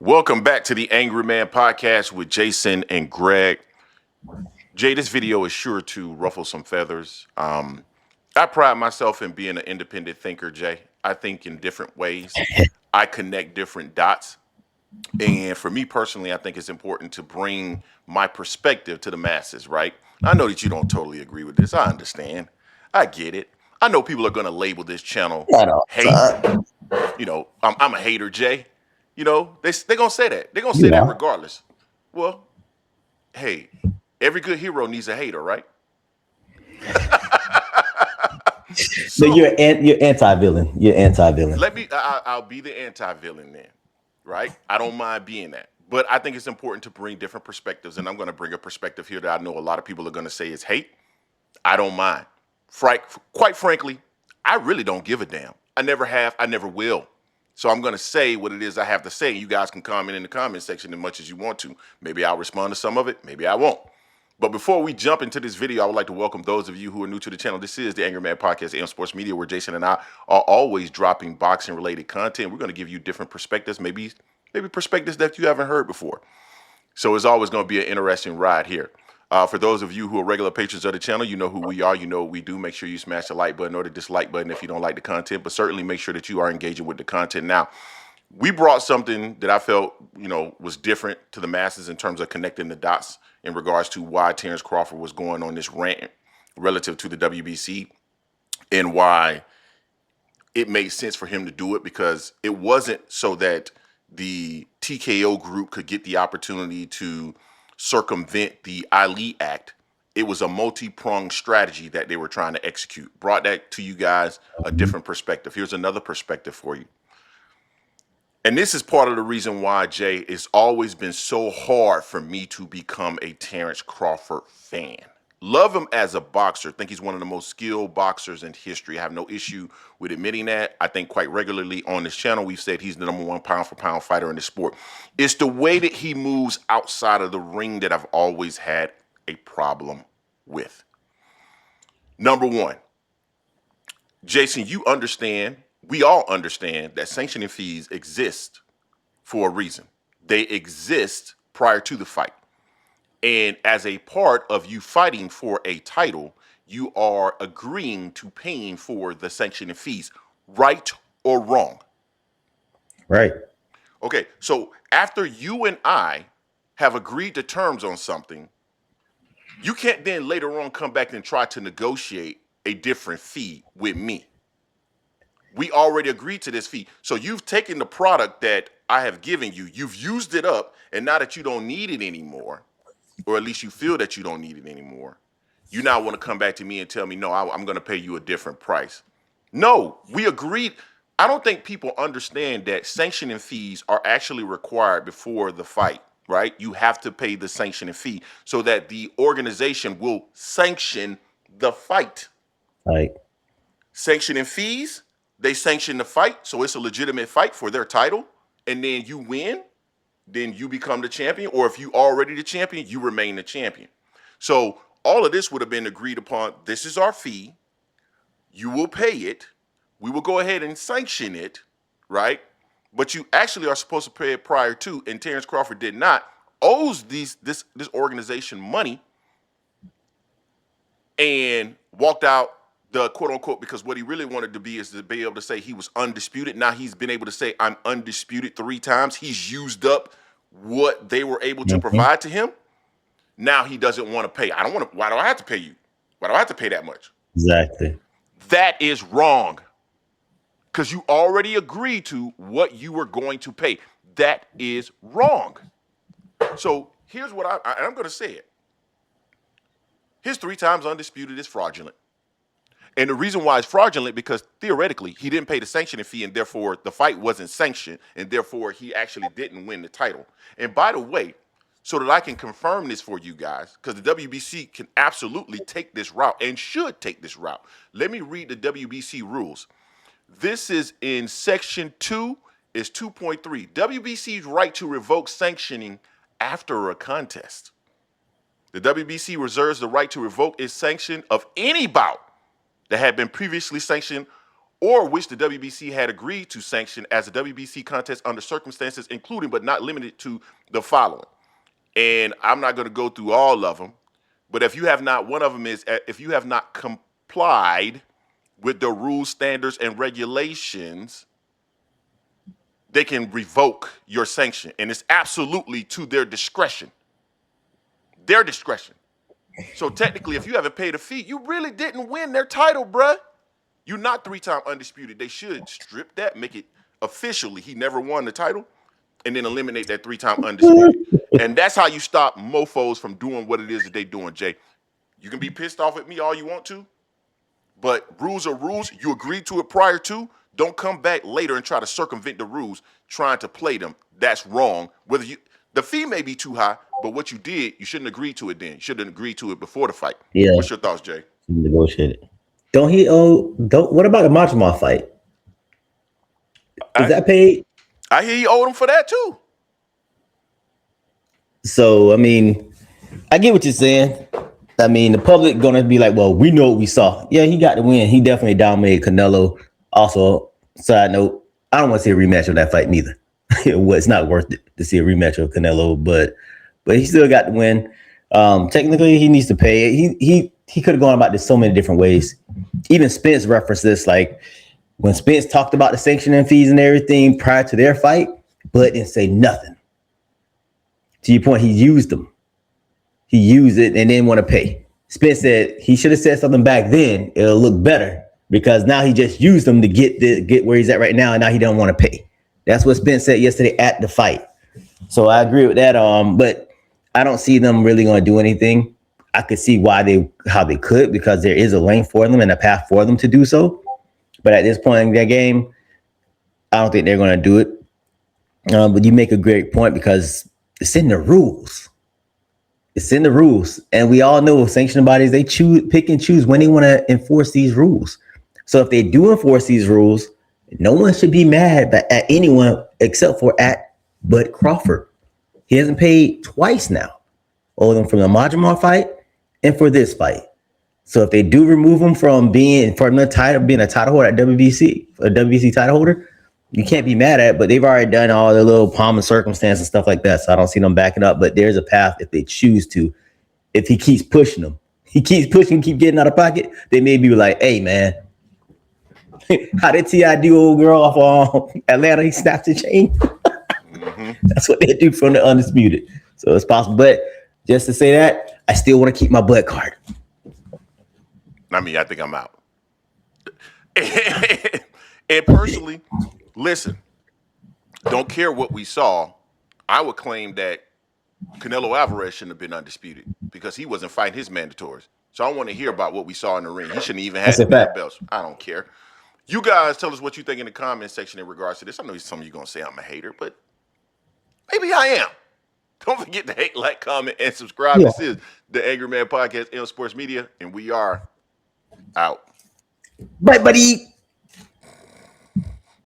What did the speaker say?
Welcome back to the Angry Man Podcast with Jason and Greg. Jay, this video is sure to ruffle some feathers. I pride myself in being an independent thinker, Jay. I think in different ways. I connect different dots. And for me personally, I think it's important to bring my perspective to the masses, right? I know that you don't totally agree with this. I understand. I get it. I know people are going to label this channel Not all the hate. time. I'm a hater, Jay. They're going to say that. They're going to say You that are. regardless. Well, hey, every good hero needs a hater, right? No, So you're anti-villain. You're anti-villain. I'll be the anti-villain then, right? I don't mind being that. But I think it's important to bring different perspectives. And I'm going to bring a perspective here that I know a lot of people are going to say is hate. I don't mind. Quite frankly, I really don't give a damn. I never have. I never will. So I'm going to say what it is I have to say. You guys can comment in the comment section as much as you want to. Maybe I'll respond to some of it. Maybe I won't. But before we jump into this video, I would like to welcome those of you who are new to the channel. This is the Angry Man Podcast, AM Sports Media, where Jason and I are always dropping boxing-related content. We're going to give you different perspectives, maybe perspectives that you haven't heard before. So it's always going to be an interesting ride here. For those of you who are regular patrons of the channel, you know who we are. You know what we do. Make sure you smash the like button or the dislike button if you don't like the content. But certainly make sure that you are engaging with the content. Now, we brought something that I felt, was different to the masses in terms of connecting the dots in regards to why Terence Crawford was going on this rant relative to the WBC and why it made sense for him to do it, because it wasn't so that the TKO group could get the opportunity to circumvent the Ali Act. It was a multi-pronged strategy that they were trying to execute. Brought that to you guys, a different perspective. Here's another perspective for you. And this is part of the reason why, Jay, it's always been so hard for me to become a Terence Crawford fan. Love him as a boxer. Think he's one of the most skilled boxers in history. I have no issue with admitting that. I think quite regularly on this channel, we've said he's the #1 pound-for-pound fighter in the sport. It's the way that he moves outside of the ring that I've always had a problem with. Number one, Jason, you understand, we all understand that sanctioning fees exist for a reason. They exist prior to the fight. And as a part of you fighting for a title, you are agreeing to paying for the sanctioning fees, right or wrong. Right. Okay, so after you and I have agreed to terms on something, you can't then later on come back and try to negotiate a different fee with me. We already agreed to this fee. So you've taken the product that I have given you, you've used it up, and now that you don't need it anymore, or at least you feel that you don't need it anymore, you now want to come back to me and tell me, no, I'm going to pay you a different price. No, we agreed. I don't think people understand that sanctioning fees are actually required before the fight, right? You have to pay the sanctioning fee so that the organization will sanction the fight. Right. Sanctioning fees, they sanction the fight, so it's a legitimate fight for their title, and then you win, then you become the champion, or if you already the champion, you remain the champion. So all of this would have been agreed upon. This is our fee. You will pay it. We will go ahead and sanction it, right? But you actually are supposed to pay it prior to, and Terence Crawford did not, owes this organization money and walked out the quote unquote, because what he really wanted to be is to be able to say he was undisputed. Now he's been able to say I'm undisputed 3 times. He's used up what they were able to Mm-hmm. provide to him. Now he doesn't want to pay. I don't want to. Why do I have to pay you? Why do I have to pay that much? Exactly. That is wrong, because you already agreed to what you were going to pay. That is wrong. So here's what I'm going to say it. His 3 times undisputed is fraudulent. And the reason why it's fraudulent, because theoretically he didn't pay the sanctioning fee, and therefore the fight wasn't sanctioned, and therefore he actually didn't win the title. And by the way, so that I can confirm this for you guys, because the WBC can absolutely take this route and should take this route. Let me read the WBC rules. This is in section 2, is 2.3. WBC's right to revoke sanctioning after a contest. The WBC reserves the right to revoke its sanction of any bout that had been previously sanctioned or which the WBC had agreed to sanction as a WBC contest under circumstances including but not limited to the following. And I'm not going to go through all of them, but if you have not, one of them is if you have not complied with the rules, standards, and regulations, they can revoke your sanction. And it's absolutely to their discretion. Their discretion. So technically, if you haven't paid a fee, you really didn't win their title, bruh. You're not 3-time undisputed. They should strip that, make it officially he never won the title, and then eliminate that 3-time undisputed. And that's how you stop mofos from doing what it is that they doing, Jay. You can be pissed off at me all you want to, but rules are rules. You agreed to it prior to. Don't come back later and try to circumvent the rules, trying to play them. That's wrong. The fee may be too high, but what you did, you shouldn't agree to it then. You shouldn't agree to it before the fight. Yeah. What's your thoughts, Jay? Negotiated. What about the Majima fight? Is that paid? I hear you owed him for that too. So, I mean, I get what you're saying. I mean, the public gonna be like, well, we know what we saw. Yeah, he got the win. He definitely dominated Canelo. Also, side note, I don't want to see a rematch of that fight neither. It's not worth it to see a rematch of Canelo, but he still got the win. Technically, he needs to pay it. He could have gone about this so many different ways. Even Spence referenced this, like when Spence talked about the sanctioning fees and everything prior to their fight, but didn't say nothing. To your point, he used them. He used it and didn't want to pay. Spence said he should have said something back then. It'll look better because now he just used them to get where he's at right now, and now he don't want to pay. That's what Spence said yesterday at the fight. So I agree with that. But I don't see them really going to do anything. I could see how they could, because there is a lane for them and a path for them to do so. But at this point in their game, I don't think they're going to do it. But you make a great point because it's in the rules. It's in the rules. And we all know sanctioning bodies, they pick and choose when they want to enforce these rules. So if they do enforce these rules, no one should be mad at anyone except for Bud Crawford. He hasn't paid twice now. Owed them from the Majima fight and for this fight. So if they do remove him from being a title holder at WBC, a WBC title holder, you can't be mad at it, but they've already done all the little pomp and circumstance and stuff like that. So I don't see them backing up, but there's a path if they choose to. If he keeps pushing them, keep getting out of pocket, they may be like, hey, man, how did T.I. do old girl off Atlanta? He snapped the chain. Mm-hmm. That's what they do from the Undisputed. So it's possible. But just to say that, I still want to keep my blood card. I mean, I think I'm out. And personally, listen, don't care what we saw. I would claim that Canelo Alvarez shouldn't have been undisputed because he wasn't fighting his mandatories. So I want to hear about what we saw in the ring. He shouldn't even have the belts. I don't care. You guys tell us what you think in the comment section in regards to this. I know some of you going to say I'm a hater, but maybe I am. Don't forget to hate, like, comment, and subscribe. Yeah. This is the Angry Man Podcast, M Sports Media, and we are out. Bye, buddy.